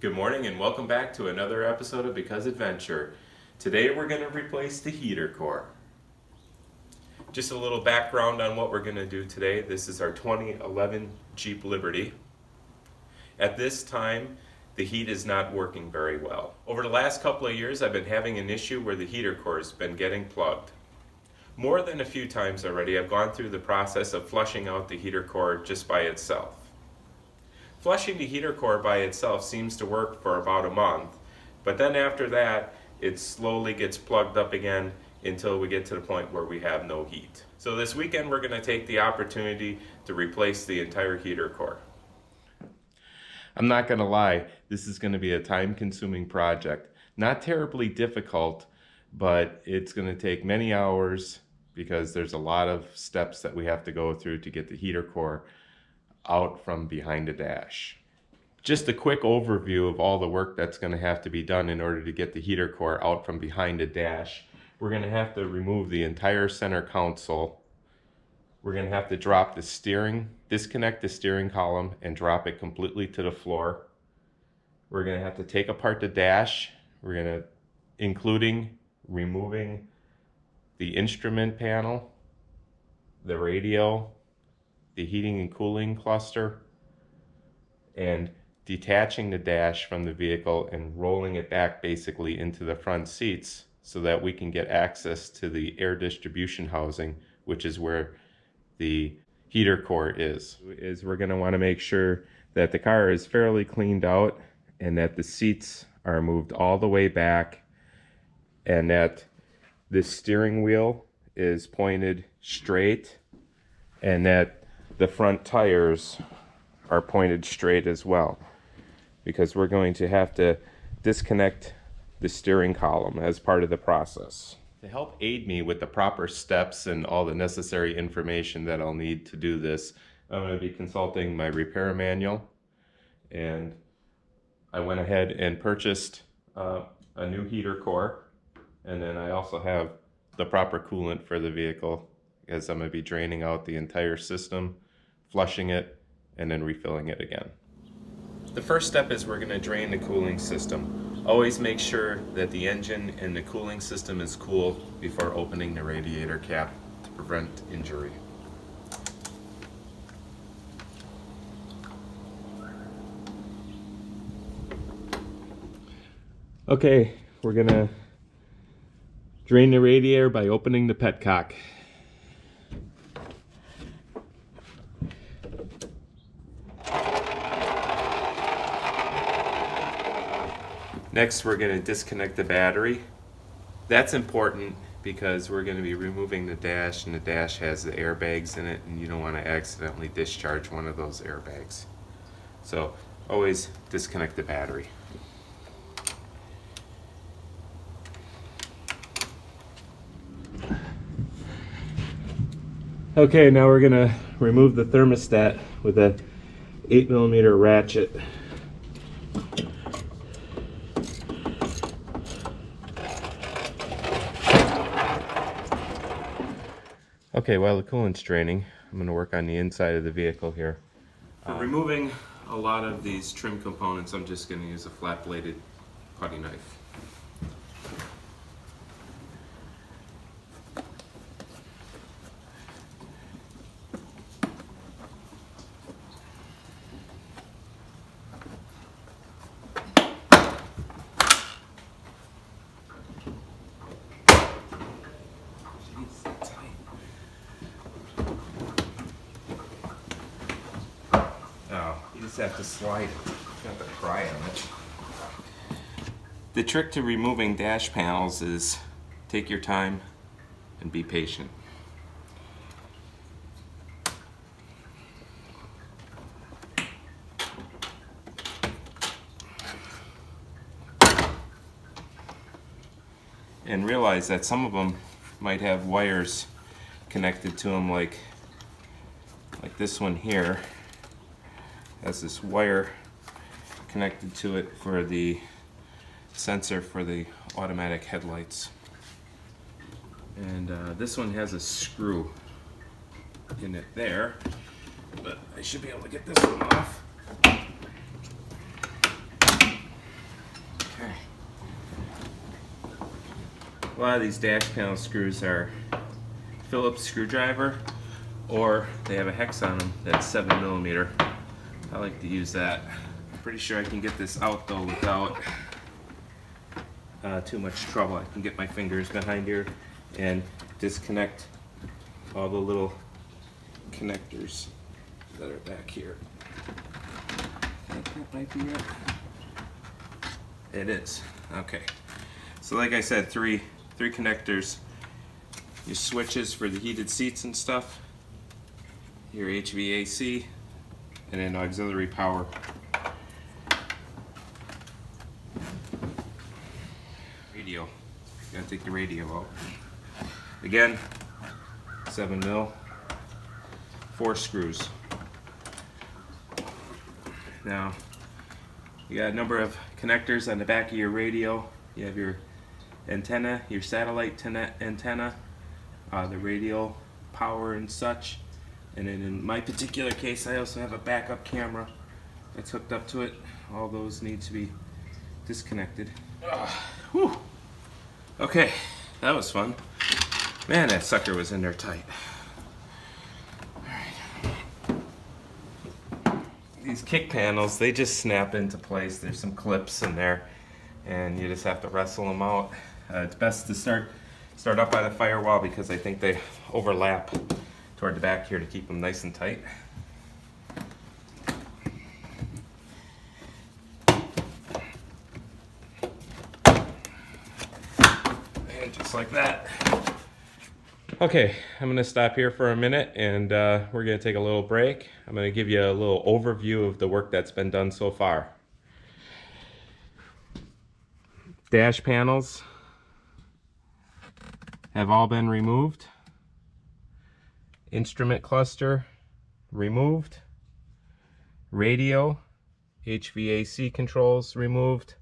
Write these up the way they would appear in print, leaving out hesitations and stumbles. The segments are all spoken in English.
Good morning and welcome back to another episode of Because Adventure. Today we're going to replace the heater core. Just a little background on what we're going to do today. This is our 2011 Jeep Liberty. At this time, the heat is not working very well. Over the last couple of years, I've been having an issue where the heater core has been getting plugged. More than a few times already, I've gone through the process of flushing out the heater core just by itself. Flushing the heater core by itself seems to work for about a month, but then after that, it slowly gets plugged up again until we get to the point where we have no heat. So this weekend we're going to take the opportunity to replace the entire heater core. I'm not going to lie, this is going to be a time-consuming project. Not terribly difficult, but it's going to take many hours because there's a lot of steps that we have to go through to get the heater core out from behind the dash. Just a quick overview of all the work that's going to have to be done in order to get the heater core out from behind the dash. We're going to have to remove the entire center console. We're going to have to drop the steering, disconnect the steering column and drop it completely to the floor. We're going to have to take apart the dash. We're going to, including removing the instrument panel, the radio, the heating and cooling cluster, and detaching the dash from the vehicle and rolling it back basically into the front seats so that we can get access to the air distribution housing, which is where the heater core is. We're going to want to make sure that the car is fairly cleaned out and that the seats are moved all the way back and that the steering wheel is pointed straight and that the front tires are pointed straight as well, because we're going to have to disconnect the steering column as part of the process. To help aid me with the proper steps and all the necessary information that I'll need to do this, I'm going to be consulting my repair manual, and I went ahead and purchased a new heater core, and then I also have the proper coolant for the vehicle, as I'm going to be draining out the entire system, flushing it, and then refilling it again. The first step is we're going to drain the cooling system. Always make sure that the engine and the cooling system is cool before opening the radiator cap to prevent injury. Okay, we're going to drain the radiator by opening the petcock. Next, we're going to disconnect the battery. That's important because we're going to be removing the dash, and the dash has the airbags in it, and you don't want to accidentally discharge one of those airbags. So always disconnect the battery. Okay, now we're going to remove the thermostat with a 8mm ratchet. Okay, while the coolant's draining, I'm going to work on the inside of the vehicle here. For removing a lot of these trim components, I'm just going to use a flat-bladed putty knife. Just have to slide it. You have to pry on it. The trick to removing dash panels is take your time and be patient. And realize that some of them might have wires connected to them, like this one here has this wire connected to it for the sensor for the automatic headlights. And this one has a screw in it there, but I should be able to get this one off. Okay. A lot of these dash panel screws are Phillips screwdriver, or they have a hex on them that's 7mm. I like to use that. Pretty sure I can get this out though without too much trouble. I can get my fingers behind here and disconnect all the little connectors that are back here. I think that might be it. It is. Okay. So like I said, three connectors. Your switches for the heated seats and stuff. Your HVAC, and then auxiliary power. Radio. Gotta take the radio out. Again, 7mm, 4 screws. Now, you got a number of connectors on the back of your radio. You have your antenna, your satellite antenna, the radio power and such. And then in my particular case, I also have a backup camera that's hooked up to it. All those need to be disconnected. Whew. Okay, that was fun. Man, that sucker was in there tight. These kick panels, they just snap into place. There's some clips in there, and you just have to wrestle them out. It's best to start up by the firewall because I think they overlap toward the back here to keep them nice and tight. And just like that. Okay, I'm going to stop here for a minute and we're going to take a little break. I'm going to give you a little overview of the work that's been done so far. Dash panels have all been removed. Instrument cluster removed. Radio, HVAC controls removed.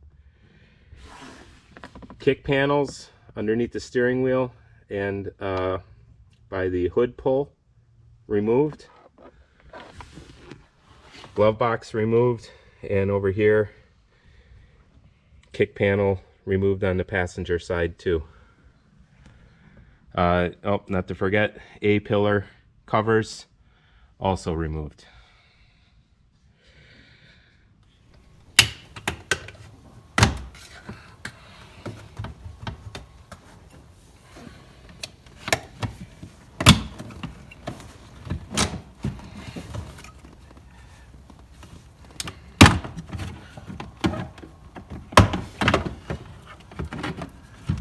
Kick panels underneath the steering wheel and by the hood pull removed. Glove box removed, and over here kick panel removed on the passenger side too. Oh, not to forget, A-pillar covers also removed.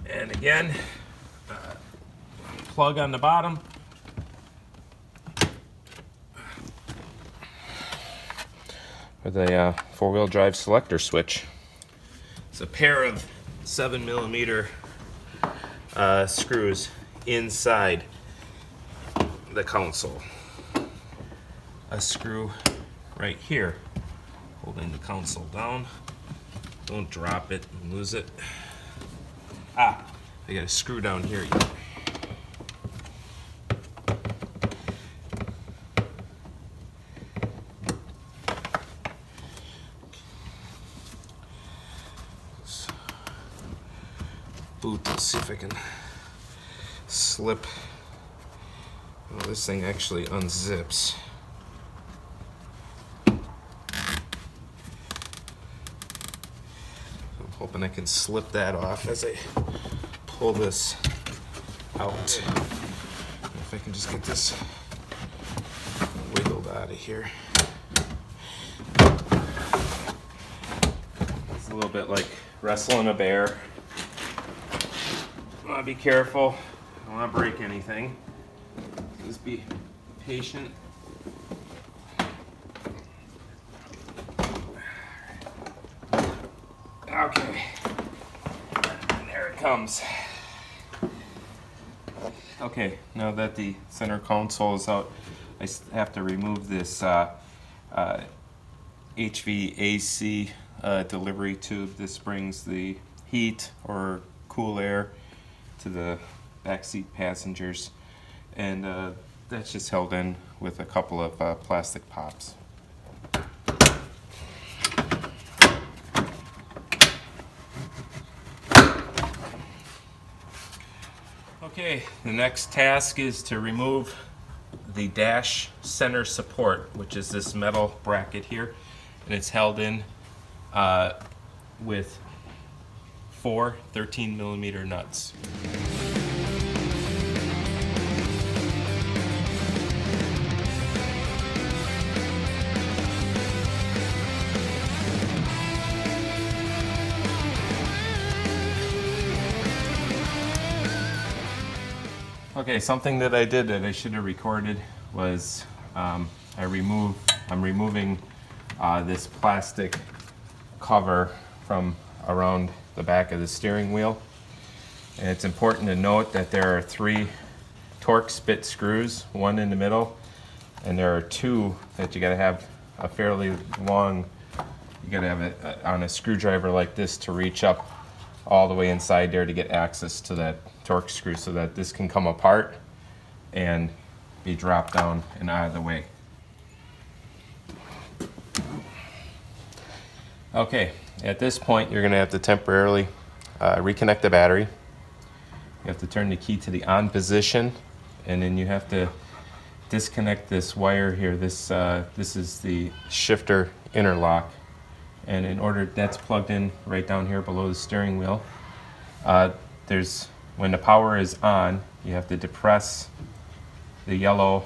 And again, plug on the bottom. With a four-wheel drive selector switch. It's a pair of 7mm screws inside the console. A screw right here holding the console down. Don't drop it and lose it. I got a screw down here. Boot, let's see if I can slip. Oh, this thing actually unzips. I'm hoping I can slip that off as I pull this out. If I can just get this wiggled out of here. It's a little bit like wrestling a bear. Be careful. I don't want to break anything. Just be patient. Okay. And there it comes. Okay, now that the center console is out, I have to remove this HVAC delivery tube. This brings the heat or cool air to the backseat passengers, and that's just held in with a couple of plastic pops. Okay, the next task is to remove the dash center support, which is this metal bracket here, and it's held in with 4 13mm nuts. Okay, something that I did that I should have recorded was I'm removing this plastic cover from around the back of the steering wheel. And it's important to note that there are 3 Torx bit screws, 1 in the middle, and there are 2 that you gotta have a fairly long, you gotta have it on a screwdriver like this to reach up all the way inside there to get access to that Torx screw so that this can come apart and be dropped down and out of the way. Okay, at this point you're going to have to temporarily reconnect the battery. You have to turn the key to the on position, and then you have to disconnect this wire here. This is the shifter interlock, and in order, that's plugged in right down here below the steering wheel. When the power is on, you have to depress the yellow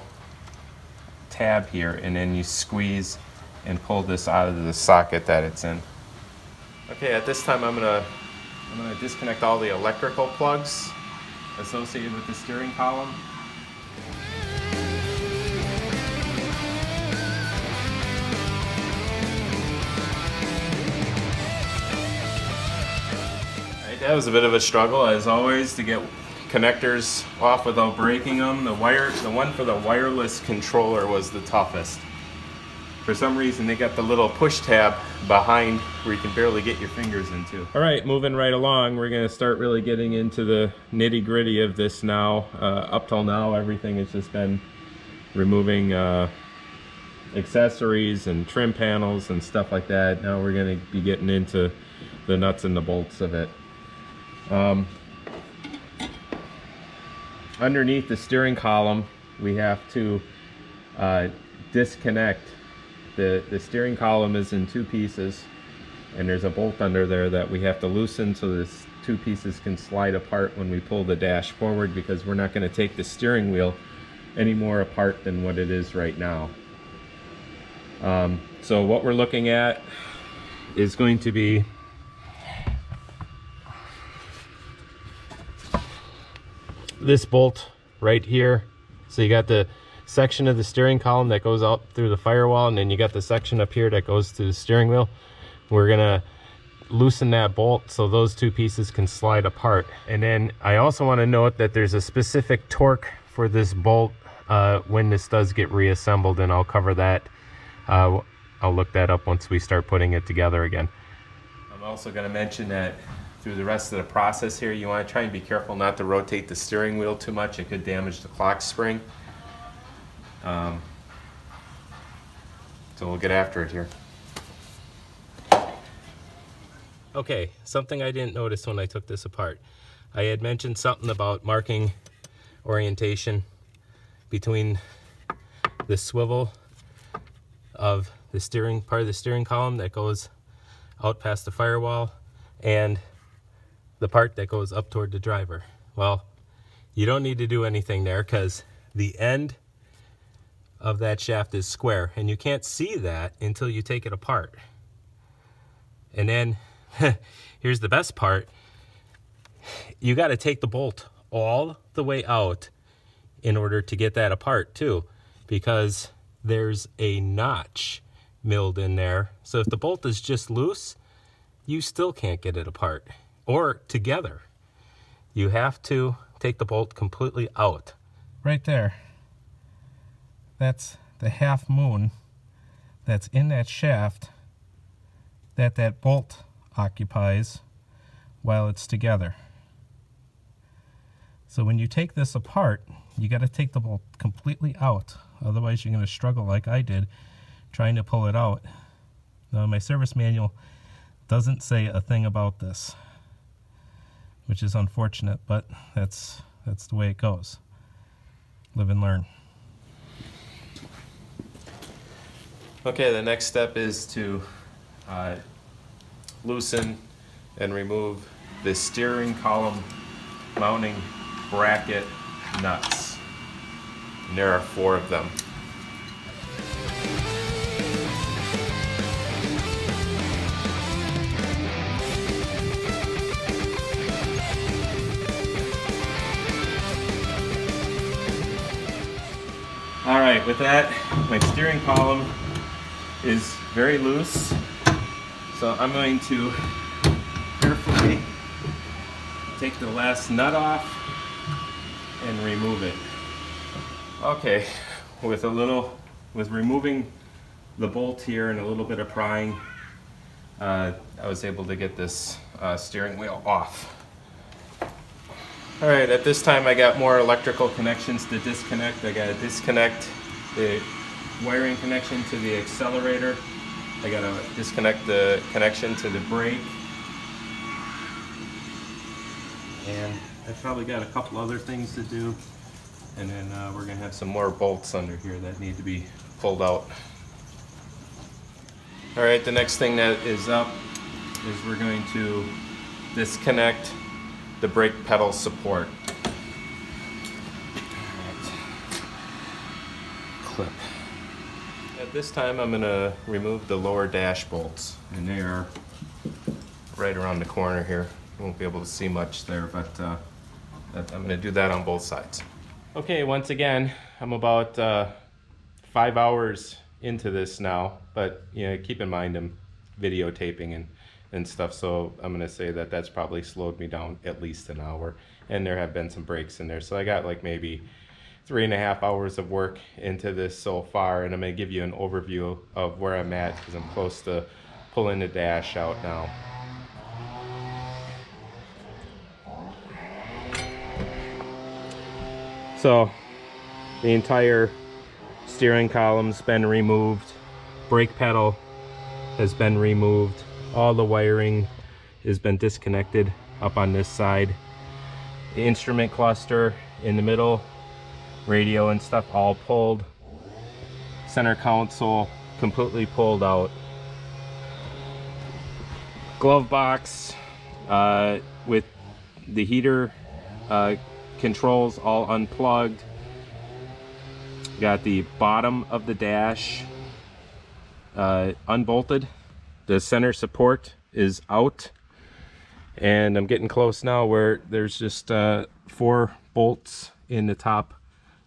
tab here, and then you squeeze and pull this out of the socket that it's in. Okay, at this time I'm gonna disconnect all the electrical plugs associated with the steering column. That was a bit of a struggle, as always, to get connectors off without breaking them. The one for the wireless controller was the toughest. For some reason, they got the little push tab behind where you can barely get your fingers into. All right, moving right along, we're gonna start really getting into the nitty-gritty of this now. Up till now, everything has just been removing accessories and trim panels and stuff like that. Now we're gonna be getting into the nuts and the bolts of it. Underneath the steering column, we have to disconnect. The steering column is in 2 pieces, and there's a bolt under there that we have to loosen so this 2 pieces can slide apart when we pull the dash forward, because we're not going to take the steering wheel any more apart than what it is right now. So what we're looking at is going to be this bolt right here. So you got the section of the steering column that goes out through the firewall, and then you got the section up here that goes to the steering wheel. We're gonna loosen that bolt so those 2 pieces can slide apart. And then I also want to note that there's a specific torque for this bolt when this does get reassembled, and I'll cover that. I'll look that up once we start putting it together again. I'm also going to mention that through the rest of the process here, you want to try and be careful not to rotate the steering wheel too much. It could damage the clock spring. So we'll get after it here. Okay, something I didn't notice when I took this apart. I had mentioned something about marking orientation between the swivel of the steering part of the steering column that goes out past the firewall and the part that goes up toward the driver. Well, you don't need to do anything there because the end of that shaft is square, and you can't see that until you take it apart. And then here's the best part. You got to take the bolt all the way out in order to get that apart too, because there's a notch milled in there. So if the bolt is just loose, you still can't get it apart or together. You have to take the bolt completely out. Right there. That's the half moon that's in that shaft that bolt occupies while it's together. So when you take this apart, you got to take the bolt completely out. Otherwise you're going to struggle like I did trying to pull it out. Now my service manual doesn't say a thing about this, which is unfortunate, but that's That's the way it goes. Live and learn. Okay, the next step is to loosen and remove the steering column mounting bracket nuts. And there are 4 of them. All right, with that, my steering column is very loose, so I'm going to carefully take the last nut off and remove it. Okay, with removing the bolt here and a little bit of prying, I was able to get this steering wheel off. All right, at this time I got more electrical connections to disconnect. I got to disconnect the wiring connection to the accelerator. I got to disconnect the connection to the brake. And I've probably got a couple other things to do. And then we're going to have some more bolts under here that need to be pulled out. All right, the next thing that is up is we're going to disconnect the brake pedal support. Clip. At this time I'm going to remove the lower dash bolts, and they are right around the corner here. You won't be able to see much there, but I'm going to do that on both sides. Okay, once again, I'm about 5 hours into this now, but you know, keep in mind I'm videotaping and stuff, so I'm gonna say that that's probably slowed me down at least an hour, and there have been some breaks in there, so I got like maybe 3.5 hours of work into this so far, and I'm gonna give you an overview of where I'm at because I'm close to pulling the dash out now. So the entire steering column's been removed, brake pedal has been removed, all the wiring has been disconnected up on this side. The instrument cluster in the middle, radio and stuff all pulled. Center console completely pulled out. Glove box with the heater controls all unplugged. Got the bottom of the dash unbolted. The center support is out, and I'm getting close now where there's just 4 bolts in the top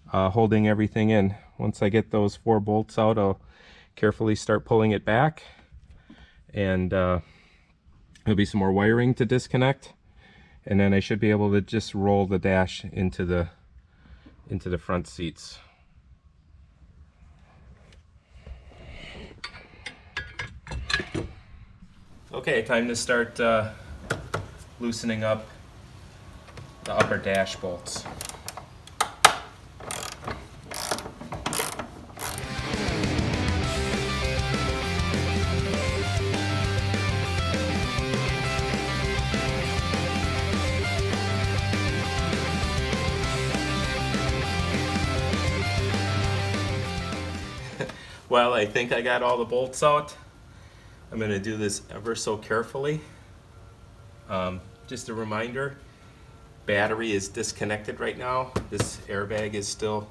holding everything in. Once I get those 4 bolts out, I'll carefully start pulling it back, and there'll be some more wiring to disconnect, and then I should be able to just roll the dash into the front seats. Okay, time to start loosening up the upper dash bolts. Well, I think I got all the bolts out. I'm going to do this ever so carefully. Just a reminder, battery is disconnected right now. This airbag is still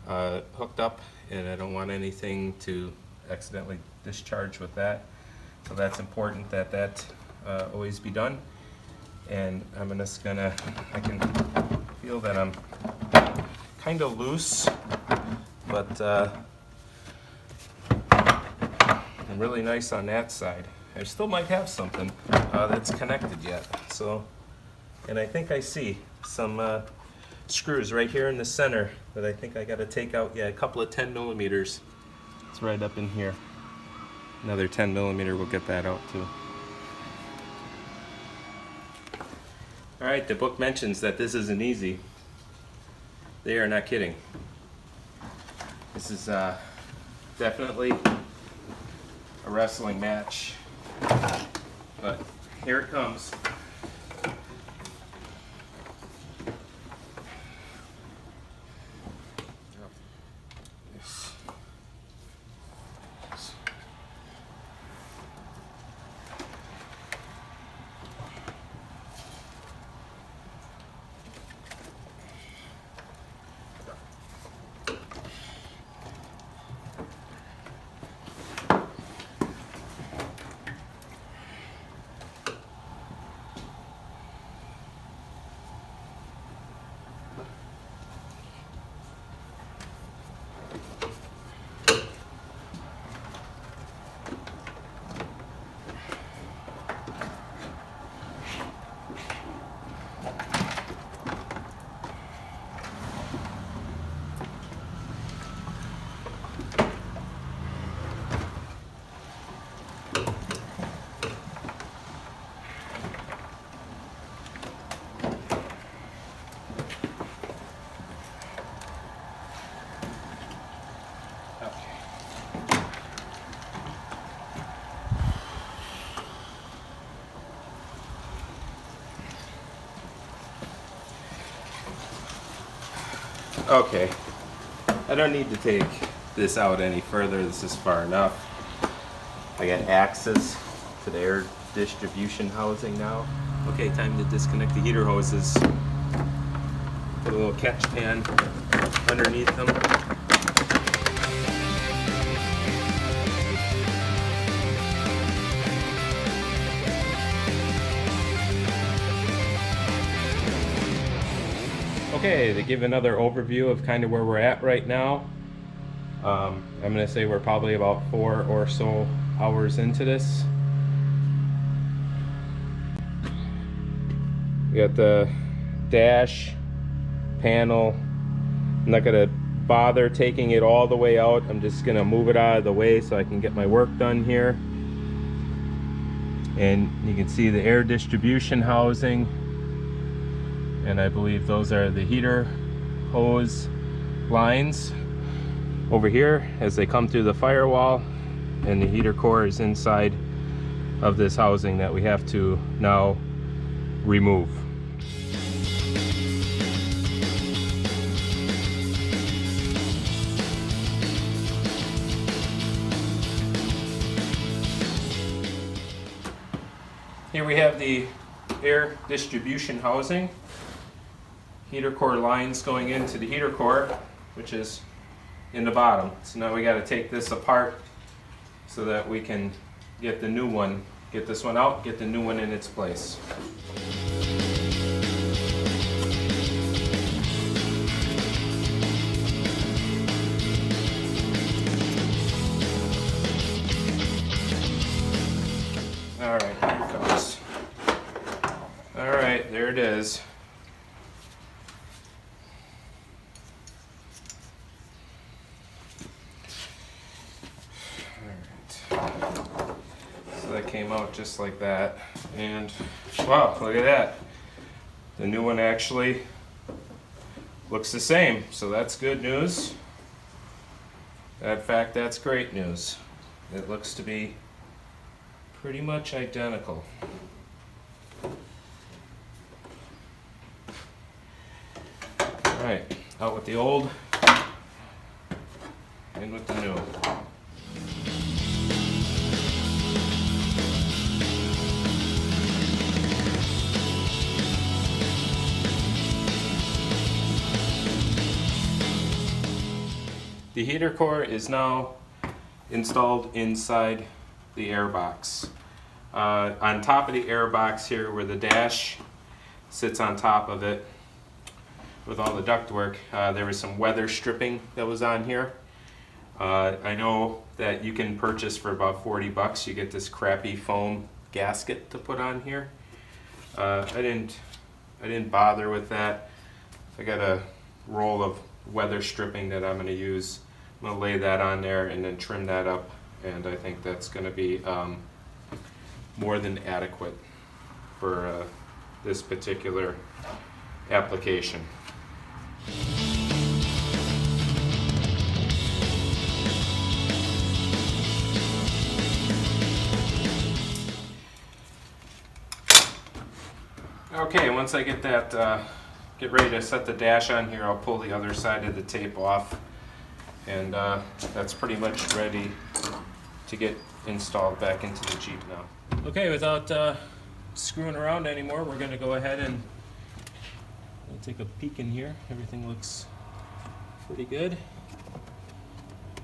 hooked up, and I don't want anything to accidentally discharge with that. So that's important that that always be done. And I'm just gonna, I can feel that I'm kind of loose, but and really nice on that side. I still might have something that's connected yet. So, and I think I see some screws right here in the center that I think I got to take out. Yeah, a couple of 10 millimeters. It's right up in here. Another 10 millimeter, we'll get that out too. All right, the book mentions that this isn't easy. They are not kidding. This is definitely a wrestling match, but here it comes. Okay, I don't need to take this out any further. This is far enough. I got access to the air distribution housing now. Okay, time to disconnect the heater hoses. Put a little catch pan underneath them. Okay, to give another overview of kind of where we're at right now, I'm going to say we're probably about 4 or so hours into this. We got the dash panel. I'm not going to bother taking it all the way out. I'm just going to move it out of the way so I can get my work done here. And you can see the air distribution housing. And I believe those are the heater hose lines over here as they come through the firewall, and the heater core is inside of this housing that we have to now remove. Here we have the air distribution housing. Heater core lines going into the heater core, which is in the bottom. So now we got to take this apart so that we can get the new one, get this one out, get the new one in its place. All right, here it goes. All right, there it is. That came out just like that, and wow, look at that. The new one actually looks the same, so that's good news. In fact, that's great news. It looks to be pretty much identical. Alright, out with the old, in with the new. The heater core is now installed inside the air box. On top of the air box here, where the dash sits on top of it with all the ductwork, there was some weather stripping that was on here. I know that you can purchase for about 40 bucks. You get this crappy foam gasket to put on here. I didn't bother with that. I got a roll of weather stripping that I'm going to use. I'm going to lay that on there and then trim that up, and I think that's going to be more than adequate for this particular application. Okay, once I get that get ready to set the dash on here, I'll pull the other side of the tape off, and that's pretty much ready to get installed back into the Jeep now. Okay, without screwing around anymore, we're going to go ahead and take a peek in here. Everything looks pretty good.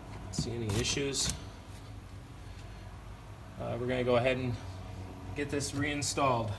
Don't see any issues. We're going to go ahead and get this reinstalled.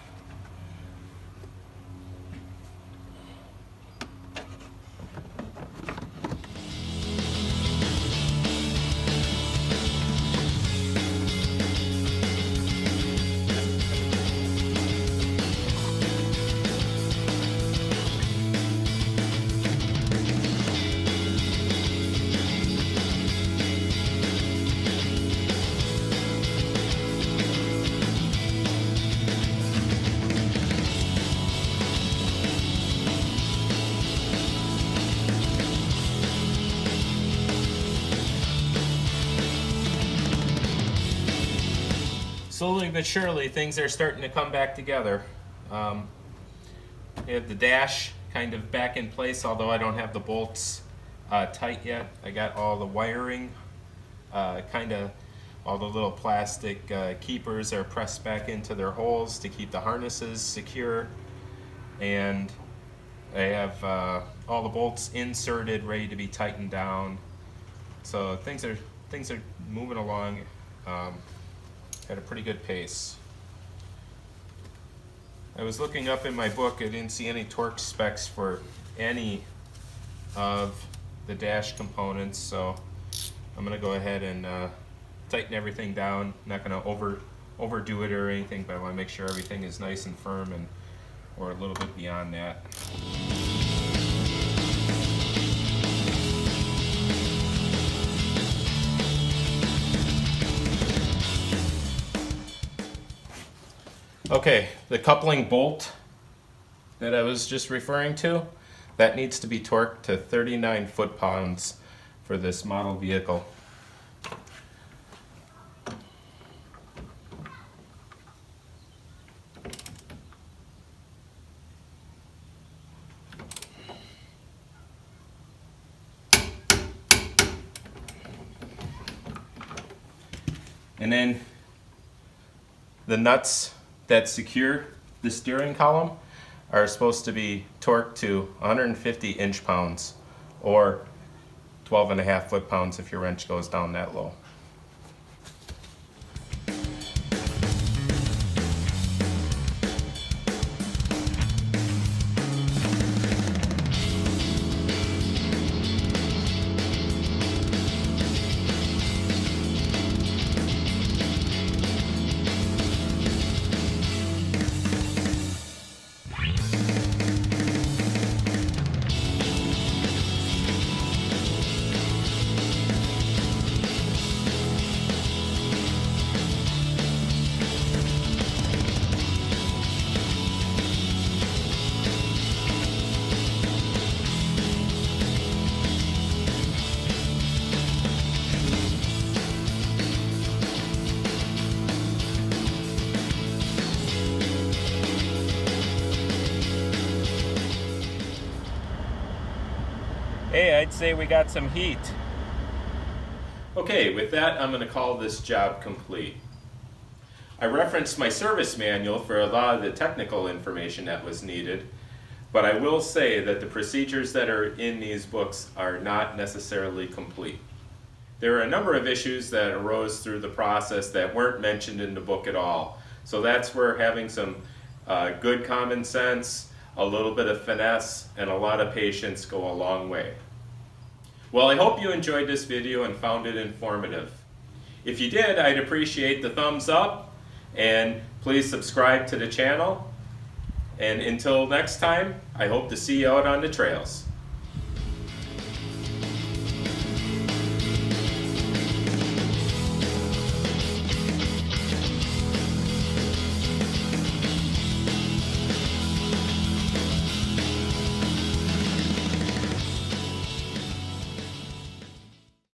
Slowly but surely, things are starting to come back together. We have the dash kind of back in place, although I don't have the bolts tight yet. I got all the wiring, kind of all the little plastic keepers are pressed back into their holes to keep the harnesses secure, and I have all the bolts inserted, ready to be tightened down. So things are moving along at a pretty good pace. I was looking up in my book, I didn't see any torque specs for any of the dash components, so I'm going to go ahead and tighten everything down. Not going to overdo it or anything, but I want to make sure everything is nice and firm, and or a little bit beyond that. Okay, the coupling bolt that I was just referring to, that needs to be torqued to 39 foot-pounds for this model vehicle. And then the nuts that secure the steering column are supposed to be torqued to 150 inch-pounds, or 12.5 foot-pounds if your wrench goes down that low. Hey, I'd say we got some heat. Okay, with that, I'm going to call this job complete. I referenced my service manual for a lot of the technical information that was needed, but I will say that the procedures that are in these books are not necessarily complete. There are a number of issues that arose through the process that weren't mentioned in the book at all. So that's where having some good common sense, a little bit of finesse, and a lot of patience go a long way. Well, I hope you enjoyed this video and found it informative. If you did, I'd appreciate the thumbs up, and please subscribe to the channel. And until next time, I hope to see you out on the trails.